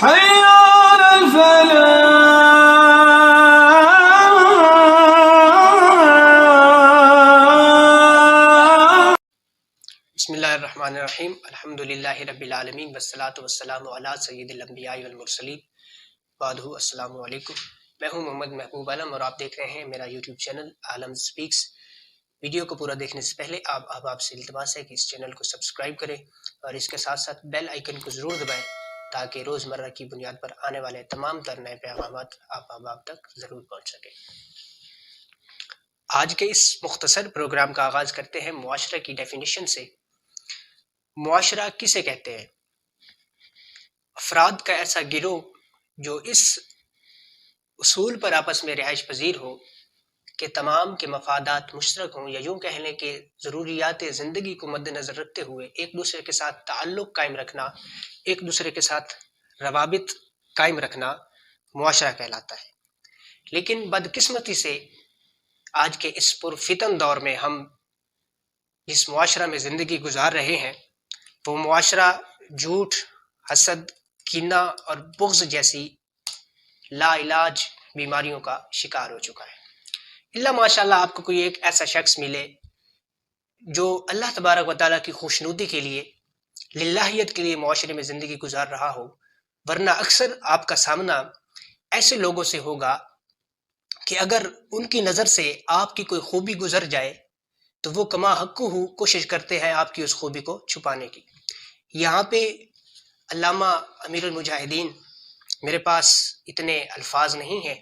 حي على الفلاح. بسم اللہ الرحمن الرحیم، الحمدللہ رب العالمین والصلاة والسلام علی سید الانبیاء والمرسلین بعدہ۔ السلام علیکم، میں ہوں محمد محبوب عالم اور آپ دیکھ رہے ہیں میرا یوٹیوب چینل عالم سپیکس۔ ویڈیو کو پورا دیکھنے سے پہلے آپ سے التماس ہے کہ اس چینل کو سبسکرائب کریں اور اس کے ساتھ ساتھ بیل آئیکن کو ضرور دبائیں تاکہ روزمرہ کی بنیاد پر آنے والے تمام تر نئے پیغامات آپ تک ضرور پہنچ سکیں۔ آج کے اس مختصر پروگرام کا آغاز کرتے ہیں معاشرہ کی ڈیفینیشن سے۔ معاشرہ کسے کہتے ہیں؟ افراد کا ایسا گروہ جو اس اصول پر آپس میں رہائش پذیر ہو کہ تمام کے مفادات مشترک ہوں، یا یوں کہہ لیں کہ ضروریات زندگی کو مد نظر رکھتے ہوئے ایک دوسرے کے ساتھ تعلق قائم رکھنا، ایک دوسرے کے ساتھ روابط قائم رکھنا معاشرہ کہلاتا ہے۔ لیکن بدقسمتی سے آج کے اس پرفتن دور میں ہم جس معاشرہ میں زندگی گزار رہے ہیں وہ معاشرہ جھوٹ، حسد، کینہ اور بغض جیسی لا علاج بیماریوں کا شکار ہو چکا ہے۔ اللہ ماشاءاللہ آپ کو کوئی ایک ایسا شخص ملے جو اللہ تبارک و تعالیٰ کی خوشنودی کے لیے، للہیت کے لیے معاشرے میں زندگی گزار رہا ہو، ورنہ اکثر آپ کا سامنا ایسے لوگوں سے ہوگا کہ اگر ان کی نظر سے آپ کی کوئی خوبی گزر جائے تو وہ کما حقہ کوشش کرتے ہیں آپ کی اس خوبی کو چھپانے کی۔ یہاں پہ علامہ امیر المجاہدین، میرے پاس اتنے الفاظ نہیں ہیں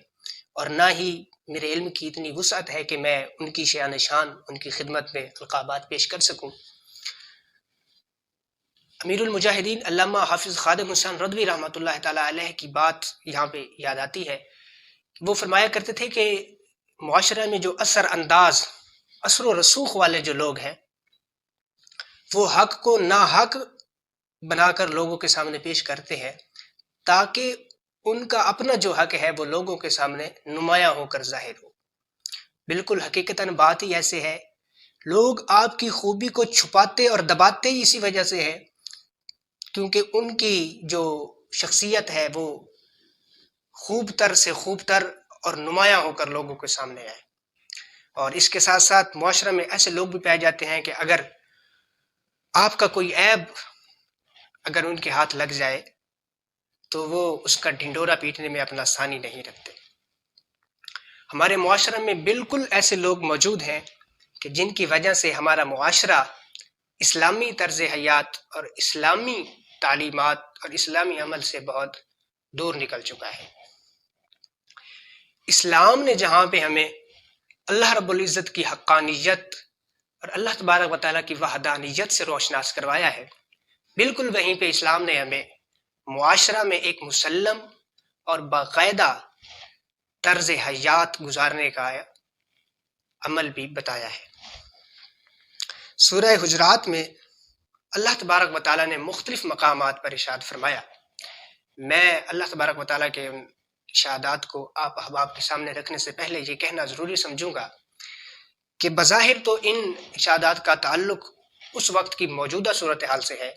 اور نہ ہی میرے علم کی اتنی وسعت ہے کہ میں ان کی شان شان ان کی خدمت میں القابات پیش کر سکوں۔ امیر المجاہدین علامہ حافظ خادم حسین رضوی رحمۃ اللہ تعالیٰ علیہ کی بات یہاں پہ یاد آتی ہے۔ وہ فرمایا کرتے تھے کہ معاشرہ میں جو اثر و رسوخ والے جو لوگ ہیں وہ حق کو ناحق بنا کر لوگوں کے سامنے پیش کرتے ہیں تاکہ ان کا اپنا جو حق ہے وہ لوگوں کے سامنے نمایاں ہو کر ظاہر ہو۔ بالکل حقیقتاً بات ہی ایسے ہے، لوگ آپ کی خوبی کو چھپاتے اور دباتے ہی اسی وجہ سے ہے کیونکہ ان کی جو شخصیت ہے وہ خوب تر سے خوب تر اور نمایاں ہو کر لوگوں کے سامنے آئے۔ اور اس کے ساتھ ساتھ معاشرہ میں ایسے لوگ بھی پائے جاتے ہیں کہ اگر آپ کا کوئی عیب اگر ان کے ہاتھ لگ جائے تو وہ اس کا ڈھنڈورا پیٹنے میں اپنا ثانی نہیں رکھتے۔ ہمارے معاشرے میں بالکل ایسے لوگ موجود ہیں کہ جن کی وجہ سے ہمارا معاشرہ اسلامی طرز حیات اور اسلامی تعلیمات اور اسلامی عمل سے بہت دور نکل چکا ہے۔ اسلام نے جہاں پہ ہمیں اللہ رب العزت کی حقانیت اور اللہ تبارک و تعالیٰ کی وحدانیت سے روشناس کروایا ہے، بالکل وہیں پہ اسلام نے ہمیں معاشرہ میں ایک مسلم اور باقاعدہ طرز حیات گزارنے کا عمل بھی بتایا ہے۔ سورہ حجرات میں اللہ تبارک و تعالیٰ نے مختلف مقامات پر ارشاد فرمایا۔ میں اللہ تبارک و تعالیٰ کے ان ارشادات کو آپ احباب کے سامنے رکھنے سے پہلے یہ کہنا ضروری سمجھوں گا کہ بظاہر تو ان ارشادات کا تعلق اس وقت کی موجودہ صورتحال سے ہے،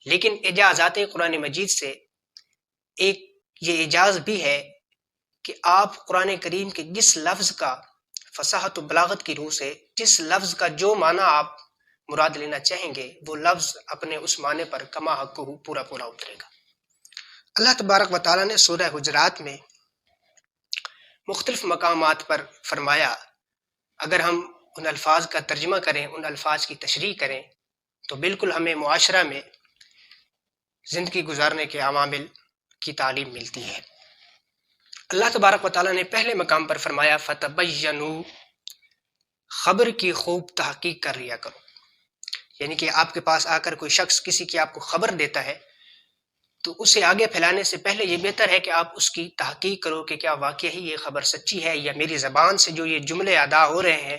لیکن اعجازات قرآن مجید سے ایک یہ اعجاز بھی ہے کہ آپ قرآن کریم کے جس لفظ کا فصاحت و بلاغت کی روح سے جس لفظ کا جو معنی آپ مراد لینا چاہیں گے وہ لفظ اپنے اس معنی پر کما حقہ پورا اترے گا۔ اللہ تبارک و تعالیٰ نے سورہ حجرات میں مختلف مقامات پر فرمایا، اگر ہم ان الفاظ کا ترجمہ کریں، ان الفاظ کی تشریح کریں تو بالکل ہمیں معاشرہ میں زندگی گزارنے کے عوامل کی تعلیم ملتی ہے۔ اللہ تبارک و تعالیٰ نے پہلے مقام پر فرمایا فَتَبَيَّنُوا، خبر کی خوب تحقیق کر لیا کرو، یعنی کہ آپ کے پاس آ کر کوئی شخص کسی کی آپ کو خبر دیتا ہے تو اسے آگے پھیلانے سے پہلے یہ بہتر ہے کہ آپ اس کی تحقیق کرو کہ کیا واقعی یہ خبر سچی ہے، یا میری زبان سے جو یہ جملے ادا ہو رہے ہیں،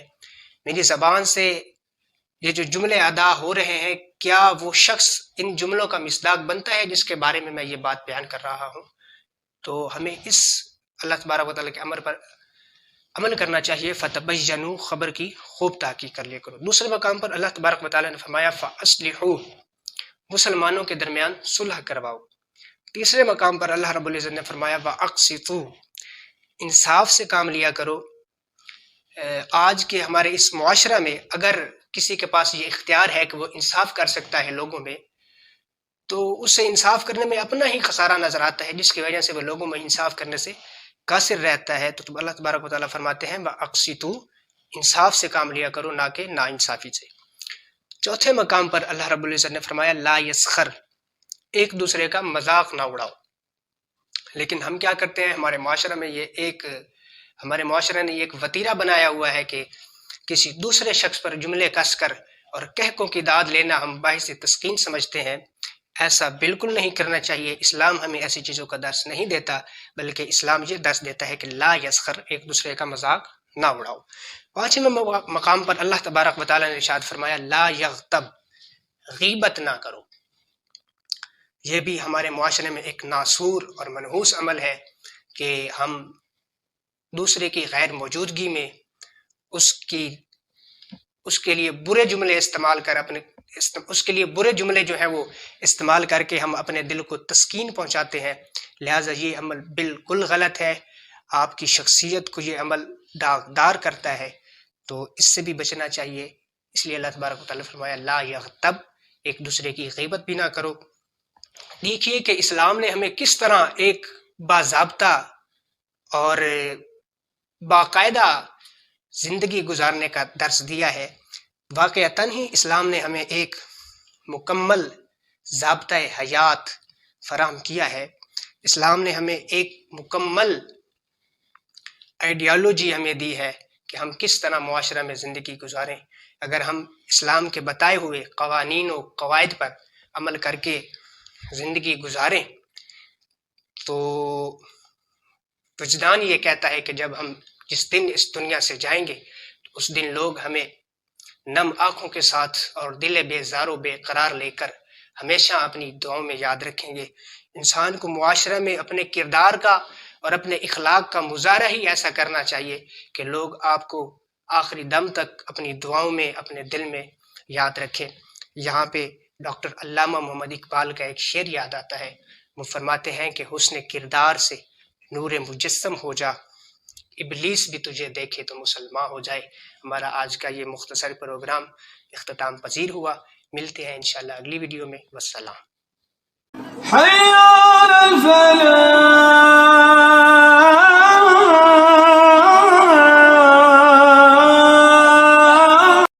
میری زبان سے یہ جو جملے ادا ہو رہے ہیں، کیا وہ شخص ان جملوں کا مصداق بنتا ہے جس کے بارے میں یہ بات بیان کر رہا ہوں۔ تو ہمیں اس اللہ تبارک و تعالیٰ کے امر پر عمل کرنا چاہیے، فتبینوا، خبر کی خوب تحقیق کر لیا کرو۔ دوسرے مقام پر اللہ تبارک و تعالیٰ نے فرمایا فاصلحوا، مسلمانوں کے درمیان صلح کرواؤ۔ تیسرے مقام پر اللہ رب العزت نے فرمایا وَأَقْسِطُوا، انصاف سے کام لیا کرو۔ آج کے ہمارے اس معاشرہ میں اگر کسی کے پاس یہ اختیار ہے کہ وہ انصاف کر سکتا ہے لوگوں میں، تو اسے انصاف کرنے میں اپنا ہی خسارہ نظر آتا ہے، جس کی وجہ سے وہ لوگوں میں انصاف کرنے سے قاصر رہتا ہے۔ تو اللہ تبارک و تعالیٰ فرماتے ہیں وَأَقْسِطُوا، انصاف سے کام لیا کرو، نہ کہ نا انصافی سے۔ چوتھے مقام پر اللہ رب العزت نے فرمایا لا یسخر، ایک دوسرے کا مذاق نہ اڑاؤ۔ لیکن ہم کیا کرتے ہیں، ہمارے معاشرہ میں ہمارے معاشرے نے ایک وتیرہ بنایا ہوا ہے کہ کسی دوسرے شخص پر جملے کس کر اور کہکوں کی داد لینا ہم باعث تسکین سمجھتے ہیں۔ ایسا بالکل نہیں کرنا چاہیے، اسلام ہمیں ایسی چیزوں کا درس نہیں دیتا، بلکہ اسلام یہ درس دیتا ہے کہ لا یسخر، ایک دوسرے کا مذاق نہ اڑاؤ۔ پانچویں مقام پر اللہ تبارک و تعالیٰ نے ارشاد فرمایا لا یغتب، غیبت نہ کرو۔ یہ بھی ہمارے معاشرے میں ایک ناسور اور منحوس عمل ہے کہ ہم دوسرے کی غیر موجودگی میں اس کے لیے برے جملے استعمال کر اس کے لیے برے جملے جو ہیں وہ استعمال کر کے ہم اپنے دل کو تسکین پہنچاتے ہیں۔ لہٰذا یہ عمل بالکل غلط ہے، آپ کی شخصیت کو یہ عمل داغدار کرتا ہے، تو اس سے بھی بچنا چاہیے۔ اس لیے اللہ تبارک و تعالیٰ فرمایا لا یغتب، ایک دوسرے کی غیبت بھی نہ کرو۔ دیکھیے کہ اسلام نے ہمیں کس طرح ایک باضابطہ اور باقاعدہ زندگی گزارنے کا درس دیا ہے۔ واقعتاً ہی اسلام نے ہمیں ایک مکمل ضابطۂ حیات فراہم کیا ہے۔ اسلام نے ہمیں ایک مکمل آئیڈیالوجی ہمیں دی ہے کہ ہم کس طرح معاشرہ میں زندگی گزاریں۔ اگر ہم اسلام کے بتائے ہوئے قوانین و قواعد پر عمل کر کے زندگی گزاریں تو وجدان یہ کہتا ہے کہ جب ہم جس دن اس دنیا سے جائیں گے تو اس دن لوگ ہمیں نم آنکھوں کے ساتھ اور دل بیزار و بے قرار لے کر ہمیشہ اپنی دعاؤں میں یاد رکھیں گے۔ انسان کو معاشرے میں اپنے کردار کا اور اپنے اخلاق کا مظاہرہ ہی ایسا کرنا چاہیے کہ لوگ آپ کو آخری دم تک اپنی دعاؤں میں اپنے دل میں یاد رکھیں۔ یہاں پہ ڈاکٹر علامہ محمد اقبال کا ایک شعر یاد آتا ہے، وہ فرماتے ہیں کہ حسن کردار سے نور مجسم ہو جا، ابلیس بھی تجھے دیکھے تو مسلمان ہو جائے۔ ہمارا آج کا یہ مختصر پروگرام اختتام پذیر ہوا، ملتے ہیں انشاءاللہ اگلی ویڈیو میں۔ والسلام۔